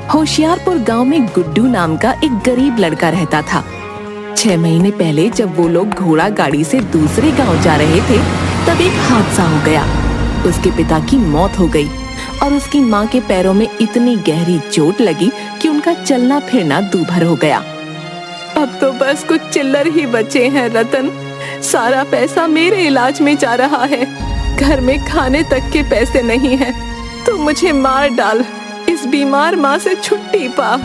होशियारपुर गांव में गुड्डू नाम का एक गरीब लड़का रहता था। 6 महीने पहले जब वो लोग घोड़ा गाड़ी से दूसरे गांव जा रहे थे, तब एक हादसा हो गया। उसके पिता की मौत हो गई और उसकी माँ के पैरों में इतनी गहरी चोट लगी कि उनका चलना फिरना दूभर हो गया। अब तो बस कुछ चिल्लर ही बचे हैं रतन। सारा पैसा मेरे इलाज में जा रहा है। घर में खाने तक के पैसे नहीं हैं। तो मुझे मार डाल, इस बीमार माँ से छुट्टी पा।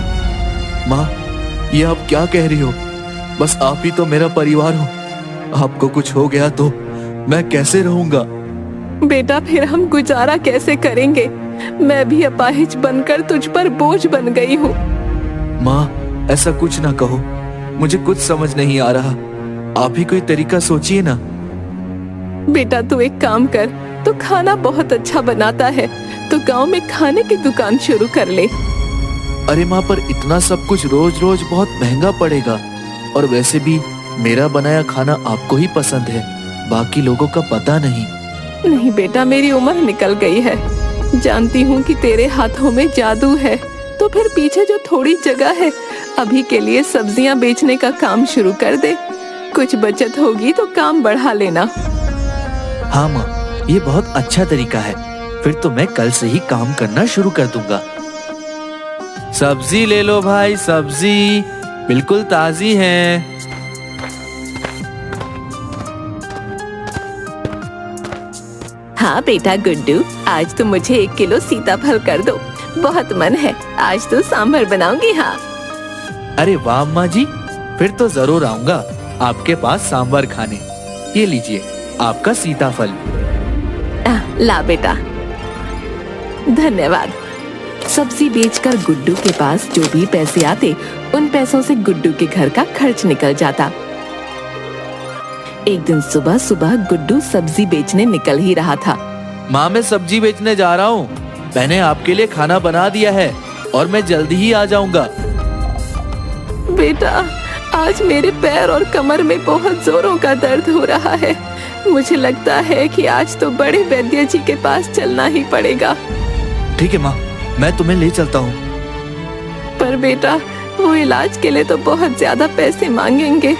माँ, ये आप क्या कह रही हो? बस आप ही तो मेरा परिवार हो। आपको कुछ हो गया तो मैं कैसे रहूंगा? बेटा, फिर हम गुजारा कैसे करेंगे? मैं भी अपाहिज बनकर तुझ पर बोझ बन गई हूँ। माँ, ऐसा कुछ ना कहो। मुझे कुछ समझ नहीं आ रहा। आप ही कोई तरीका सोचिए ना। बेटा, तू एक काम कर। तू खाना बहुत अच्छा बनाता है, तो गांव में खाने की दुकान शुरू कर ले। अरे माँ, पर इतना सब कुछ रोज रोज बहुत महंगा पड़ेगा। और वैसे भी मेरा बनाया खाना आपको ही पसंद है, बाकी लोगों का पता नहीं। नहीं बेटा, मेरी उम्र निकल गई है। जानती हूँ कि तेरे हाथों में जादू है। तो फिर पीछे जो थोड़ी जगह है, अभी के लिए सब्जियाँ बेचने का काम शुरू कर दे। कुछ बचत होगी तो काम बढ़ा लेना। हाँ माँ, ये बहुत अच्छा तरीका है। फिर तो मैं कल से ही काम करना शुरू कर दूंगा। सब्जी ले लो भाई, सब्जी बिल्कुल ताजी है। हाँ बेटा गुड्डू, आज तो मुझे 1 किलो सीताफल कर दो। बहुत मन है, आज तो सांभर बनाऊंगी। हाँ। अरे वाह अम्मा जी, फिर तो जरूर आऊंगा आपके पास सांभर खाने। ये लीजिए आपका सीताफल। ला बेटा। धन्यवाद। सब्जी बेचकर गुड्डू के पास जो भी पैसे आते, उन पैसों से गुड्डू के घर का खर्च निकल जाता। एक दिन सुबह सुबह गुड्डू सब्जी बेचने निकल ही रहा था। माँ, मैं सब्जी बेचने जा रहा हूँ। मैंने आपके लिए खाना बना दिया है और मैं जल्दी ही आ जाऊंगा। बेटा, आज मेरे पैर और कमर में बहुत जोरों का दर्द हो रहा है। मुझे लगता है कि आज तो बड़े वैद्य जी के पास चलना ही पड़ेगा। ठीक है माँ, मैं तुम्हें ले चलता हूँ। पर बेटा, वो इलाज के लिए तो बहुत ज्यादा पैसे मांगेंगे।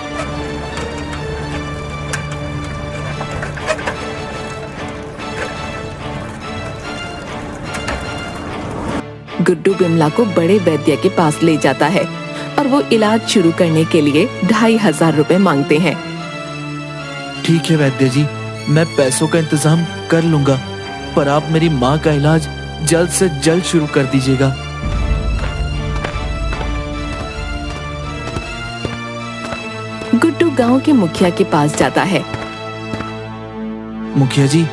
गुड्डू बिमला को बड़े वैद्य के पास ले जाता है और वो इलाज शुरू करने के लिए 2500 रुपए मांगते हैं। ठीक है वैद्य जी, मैं पैसों का इंतजाम कर लूंगा, पर आप मेरी माँ का इलाज जल्द से जल्द शुरू कर दीजिएगा। गुड्डू गांव के मुखिया के पास जाता है। मुखिया जी,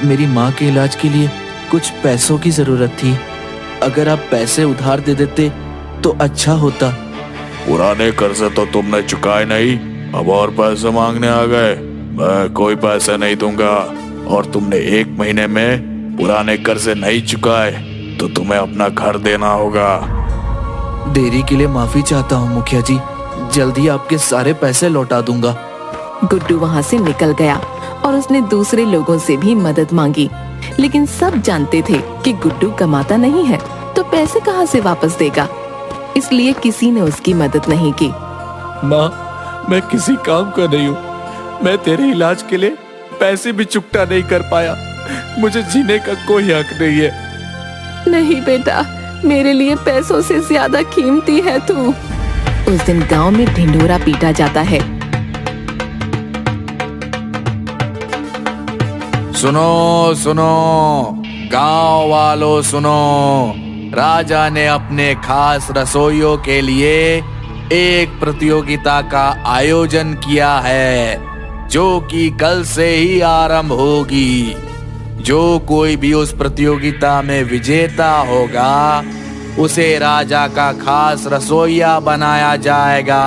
मेरी माँ के इलाज के लिए कुछ पैसों की जरूरत थी। अगर आप पैसे उधार दे देते तो अच्छा होता। पुराने कर्ज तो तुमने चुकाए नहीं, अब और पैसे मांगने आ गए। मैं कोई पैसे नहीं दूंगा, और तुमने 1 महीने में पुराने कर्ज नहीं चुकाए तो तुम्हें अपना घर देना होगा। देरी के लिए माफी चाहता हूँ मुखिया जी, जल्दी आपके सारे पैसे लौटा दूंगा। गुड्डू वहाँ से निकल गया और उसने दूसरे लोगों से भी मदद मांगी, लेकिन सब जानते थे कि गुड्डू कमाता नहीं है, तो पैसे कहाँ से वापस देगा। इसलिए किसी ने उसकी मदद नहीं की। माँ, मैं किसी काम का नहीं हूँ। मैं तेरे इलाज के लिए पैसे भी चुकता नहीं कर पाया। मुझे जीने का कोई हक नहीं है। नहीं बेटा, मेरे लिए पैसों से ज्यादा कीमती है तू। उस दिन गांव में ढिंढोरा पीटा जाता है। सुनो सुनो गांव वालों, सुनो। राजा ने अपने खास रसोइयों के लिए एक प्रतियोगिता का आयोजन किया है, जो कि कल से ही आरंभ होगी। जो कोई भी उस प्रतियोगिता में विजेता होगा, उसे राजा का खास रसोइया बनाया जाएगा,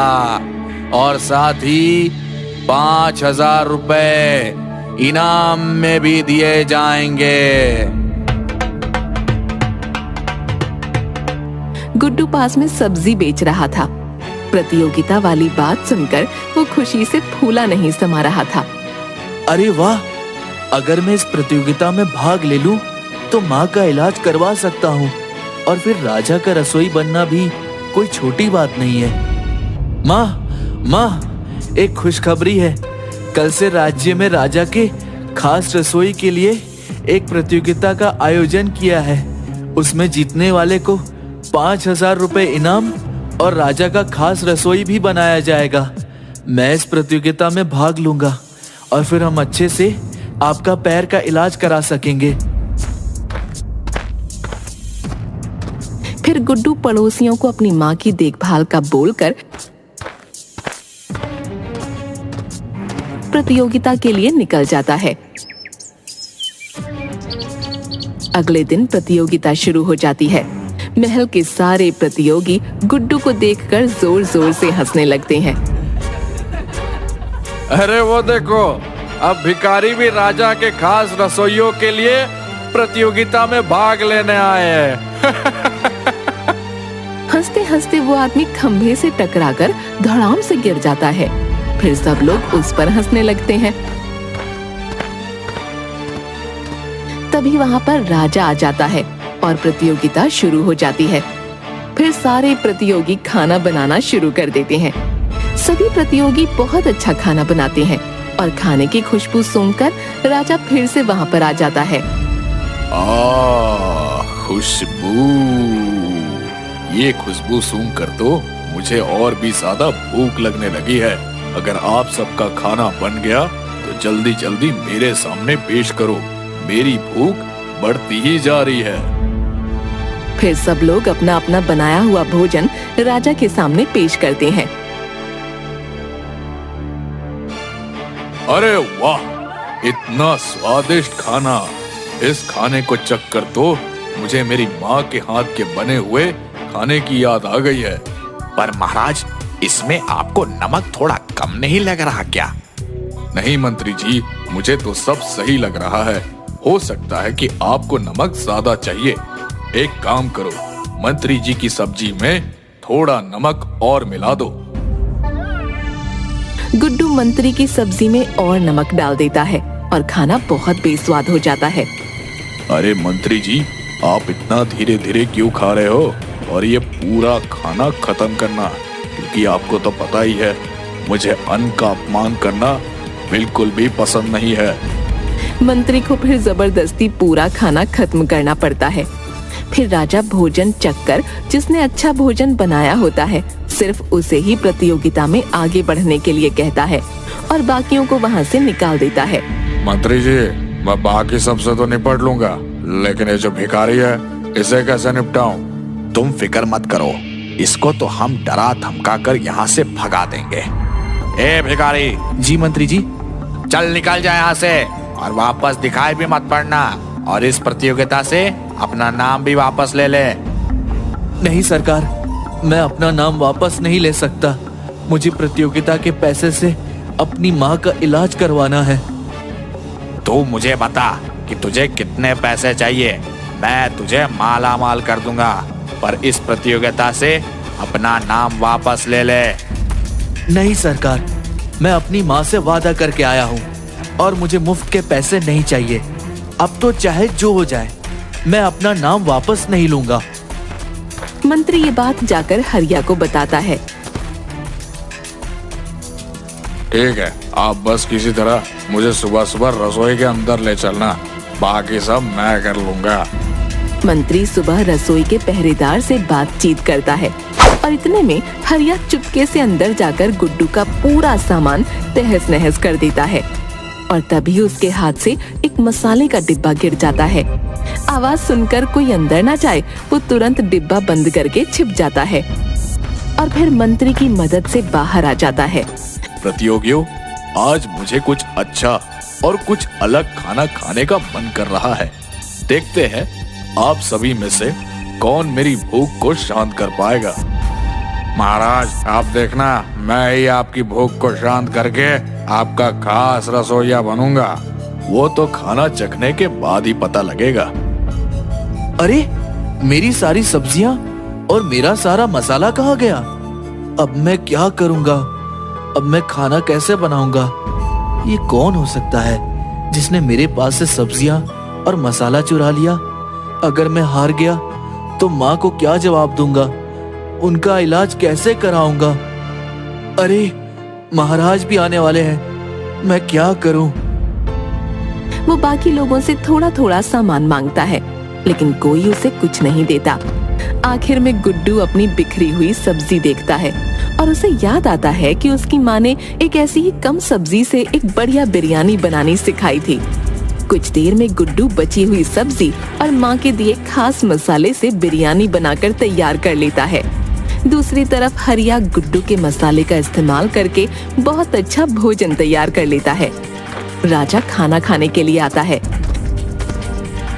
और साथ ही 5000 रुपए इनाम में भी दिए जाएंगे। गुड्डू पास में सब्जी बेच रहा था। प्रतियोगिता वाली बात सुनकर वो खुशी से फूला नहीं समा रहा था। अरे वाह, अगर मैं इस प्रतियोगिता में भाग ले लूं तो माँ का इलाज करवा सकता हूँ। और फिर राजा का रसोई बनना भी कोई छोटी बात नहीं है। माँ, एक खुशखबरी है। कल से राज्य में राजा के खास रसोई के लिए एक प्रतियोगिता का आयोजन किया है। उसमें जीतने वाले को 5,000 रुपए इनाम और राजा का खास रसोई भी बनाया जाएगा। मैं इस प्रतियोगिता में भाग लूंगा और फिर हम अच्छे से आपका पैर का इलाज करा सकेंगे। फिर गुड्डू पड़ोसियों को अपनी माँ की देखभाल का बोलकर प्रतियोगिता के लिए निकल जाता है। अगले दिन प्रतियोगिता शुरू हो जाती है। महल के सारे प्रतियोगी गुड्डू को देखकर जोर जोर से हंसने लगते हैं। अरे वो देखो, अब भिखारी भी राजा के खास रसोइयों के लिए प्रतियोगिता में भाग लेने आए हैं। हंसते हंसते वो आदमी खंभे से टकराकर धड़ाम से गिर जाता है। फिर सब लोग उस पर हंसने लगते हैं। तभी वहाँ पर राजा आ जाता है और प्रतियोगिता शुरू हो जाती है। फिर सारे प्रतियोगी खाना बनाना शुरू कर देते हैं। सभी प्रतियोगी बहुत अच्छा खाना बनाते हैं और खाने की खुशबू सूंघकर राजा फिर से वहाँ पर आ जाता है। खुशबू, ये खुशबू सूंघ कर तो मुझे और भी ज्यादा भूख लगने लगी है। अगर आप सबका खाना बन गया तो जल्दी जल्दी मेरे सामने पेश करो। मेरी भूख बढ़ती ही जा रही है। फिर सब लोग अपना अपना बनाया हुआ भोजन राजा के सामने पेश करते हैं। अरे वाह, इतना स्वादिष्ट खाना! इस खाने को चखकर तो मुझे मेरी माँ के हाथ के बने हुए खाने की याद आ गई है। पर महाराज, इसमें आपको नमक थोड़ा कम नहीं लग रहा क्या? नहीं मंत्री जी, मुझे तो सब सही लग रहा है। हो सकता है कि आपको नमक ज्यादा चाहिए। एक काम करो, मंत्री जी की सब्जी में थोड़ा नमक और मिला दो। गुड्डू मंत्री की सब्जी में और नमक डाल देता है और खाना बहुत बेस्वाद हो जाता है। अरे मंत्री जी, आप इतना धीरे धीरे क्यों खा रहे हो? और ये पूरा खाना खत्म करना, क्योंकि आपको तो पता ही है मुझे अन्न का अपमान करना बिल्कुल भी पसंद नहीं है। मंत्री को फिर जबरदस्ती पूरा खाना खत्म करना पड़ता है। फिर राजा भोजन चखकर जिसने अच्छा भोजन बनाया होता है सिर्फ उसे ही प्रतियोगिता में आगे बढ़ने के लिए कहता है और बाकियों को वहाँ से निकाल देता है। मंत्री जी, मैं बाकी सबसे तो निपट लूंगा, लेकिन ये जो भिखारी है इसे कैसे निपटाऊं? तुम फिक्र मत करो, इसको तो हम डरा धमका कर यहाँ से भगा देंगे। ए भिखारी! जी मंत्री जी। चल निकल जा यहाँ से और वापस दिखाई भी मत पड़ना, और इस प्रतियोगिता से अपना नाम भी वापस ले ले। नहीं सरकार, मैं अपना नाम वापस नहीं ले सकता। मुझे प्रतियोगिता के पैसे से अपनी माँ का इलाज करवाना है। तू मुझे बता कि तुझे कितने पैसे चाहिए, मैं तुझे माला माल कर दूंगा, पर इस प्रतियोगिता से अपना नाम वापस ले ले। नहीं सरकार, मैं अपनी माँ से वादा करके आया हूँ और मुझे मुफ्त के पैसे नहीं चाहिए। अब तो चाहे जो हो जाए, मैं अपना नाम वापस नहीं लूंगा। मंत्री ये बात जाकर हरिया को बताता है। ठीक है, आप बस किसी तरह मुझे सुबह सुबह रसोई के अंदर ले चलना, बाकी सब मैं कर लूंगा। मंत्री सुबह रसोई के पहरेदार से बातचीत करता है और इतने में हरिया चुपके से अंदर जाकर गुड्डू का पूरा सामान तहस नहस कर देता है और तभी उसके हाथ से एक मसाले का डिब्बा गिर जाता है। आवाज सुनकर कोई अंदर ना जाए, वो तुरंत डिब्बा बंद करके छिप जाता है और फिर मंत्री की मदद से बाहर आ जाता है। प्रतियोगियों, आज मुझे कुछ अच्छा और कुछ अलग खाना खाने का मन कर रहा है। देखते हैं आप सभी में से कौन मेरी भूख को शांत कर पाएगा। महाराज, आप देखना, मैं ही आपकी भूख को शांत करके आपका खास रसोइया बनूंगा। वो तो खाना चखने के बाद ही पता लगेगा। अरे, मेरी सारी सब्जियां और मेरा सारा मसाला कहाँ गया? अब मैं क्या करूंगा? अब मैं खाना कैसे बनाऊंगा? ये कौन हो सकता है जिसने मेरे पास से सब्जियां और मसाला चुरा लिया? अगर मैं हार गया तो माँ को क्या जवाब दूंगा? उनका इलाज कैसे कराऊंगा? अरे महाराज भी आने वाले हैं, मैं क्या करूं? वो बाकी लोगों से थोड़ा थोड़ा सामान मांगता है, लेकिन कोई उसे कुछ नहीं देता। आखिर में गुड्डू अपनी बिखरी हुई सब्जी देखता है और उसे याद आता है कि उसकी माँ ने एक ऐसी ही कम सब्जी से एक बढ़िया बिरयानी बनानी सिखाई थी। कुछ देर में गुड्डू बची हुई सब्जी और माँ के दिए खास मसाले से बिरयानी बनाकर तैयार कर लेता है। दूसरी तरफ हरिया गुड्डू के मसाले का इस्तेमाल करके बहुत अच्छा भोजन तैयार कर लेता है। राजा खाना खाने के लिए आता है।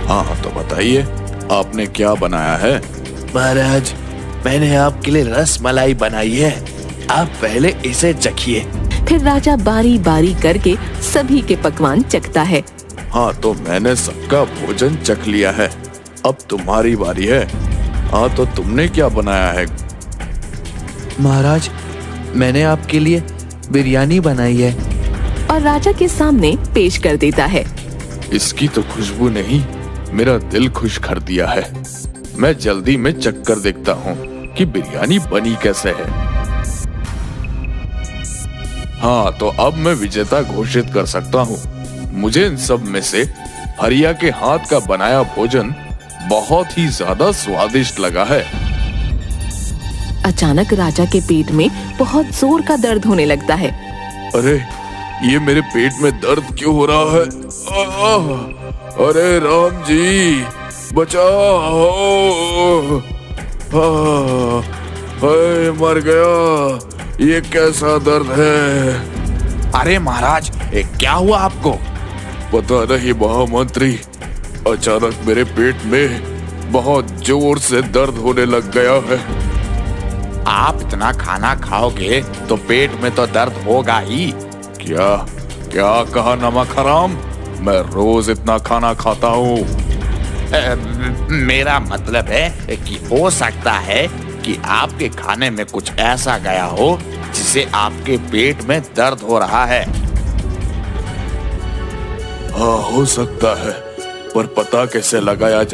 हाँ तो बताइए, आपने क्या बनाया है? महाराज, मैंने आपके लिए रस मलाई बनाई है, आप पहले इसे चखिए। फिर राजा बारी बारी करके सभी के पकवान चखता है। हाँ तो मैंने सबका भोजन चख लिया है, अब तुम्हारी बारी है। हाँ तो तुमने क्या बनाया है? महाराज, मैंने आपके लिए बिरयानी बनाई है। और राजा के सामने पेश कर देता है। इसकी तो खुशबू नहीं, मेरा दिल खुश कर दिया है। मैं जल्दी में चख कर देखता हूँ कि बिरयानी बनी कैसे है। हाँ तो अब मैं विजेता घोषित कर सकता हूँ। मुझे इन सब में से हरिया के हाथ का बनाया भोजन बहुत ही ज्यादा स्वादिष्ट लगा है। अचानक राजा के पेट में बहुत जोर का दर्द होने लगता है। अरे ये मेरे पेट में दर्द क्यों हो रहा है? अरे राम जी बचाओ! हाय मर गया, ये कैसा दर्द है? अरे महाराज, क्या हुआ आपको? पता नहीं महामंत्री, अचानक मेरे पेट में बहुत जोर से दर्द होने लग गया है। आप इतना खाना खाओगे तो पेट में तो दर्द होगा ही। क्या क्या कहा नमक हराम? मैं रोज इतना खाना खाता हूँ। मेरा मतलब है कि हो सकता है कि आपके खाने में कुछ ऐसा गया हो जिससे आपके पेट में दर्द हो रहा है। हाँ हो सकता है, पर पता कैसे लगाया जाए?